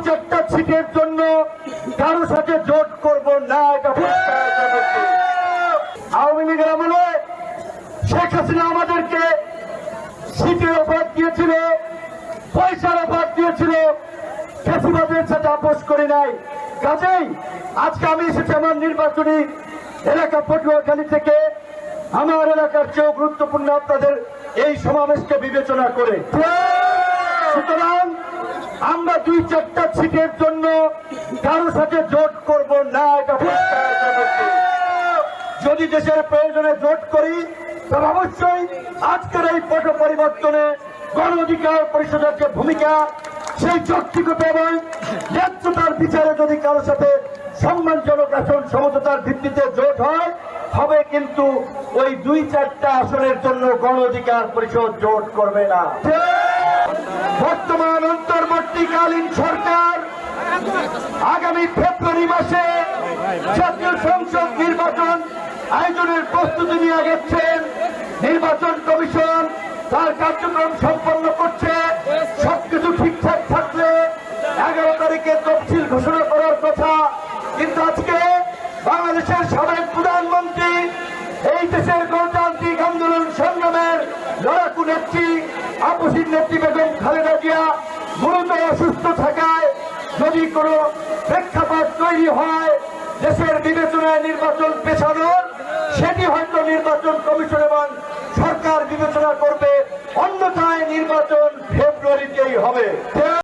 চারটা সিটের জন্য কারো সাথে জোট করব না, এটা আওয়ামী লীগের আমলে শেখ হাসিনা আমাদেরকে সিটের অফার দিয়েছিল, পয়সার অফার দিয়েছিল, ফ্যাসিবাদের সাথে আপোষ করি নাই। কাজেই আজকে আমি এসেছি আমার নির্বাচনী এলাকা পটুয়াখালী থেকে, আমার এলাকার চেয়েও গুরুত্বপূর্ণ আপনাদের এই সমাবেশকে বিবেচনা করে। সুতরাং আমরা 2-4টা সিটের জন্য কারো সাথে জোট করব না, এটা যদি দেশের প্রয়োজনে জোট করি তবে অবশ্যই আজকের এই পট পরিবর্তনে গণ অধিকার পরিষদের যে ভূমিকা, সেই যৌক্তিকতা এবং ন্যায্যতার বিচারে যদি কারো সাথে সম্মানজনক আসন সমঝোতার ভিত্তিতে জোট হয়, হবে, কিন্তু ওই 2-4টা আসনের জন্য গণ অধিকার পরিষদ জোট করবে না। বর্তমান অন্তর্বর্তীকালীন সরকার আগামী ফেব্রুয়ারি মাসে জাতীয় সংসদ নির্বাচন আয়োজনের প্রস্তুতি নিয়ে গেছেন। নির্বাচন কমিশন তার কার্যক্রম সম্পন্ন করছে। সবকিছু ঠিকঠাক থাকলে 11 তারিখে তফসিল ঘোষণা করার কথা, কিন্তু আজকে বাংলাদেশের সাবেক প্রধানমন্ত্রী, এই দেশের গণতান্ত্রিক আন্দোলন সংগ্রামের লড়াকু নেত্রী, আপসীর নেত্রী বেগম খালেদা জিয়া গুরুতর অসুস্থ থাকায় যদি কোনো প্রেক্ষাপট তৈরি হয় দেশের বিবেচনায় নির্বাচন পেছানোর, সেটি হয়তো নির্বাচন কমিশন এবং সরকার বিবেচনা করবে, অন্যথায় নির্বাচন ফেব্রুয়ারিতেই হবে।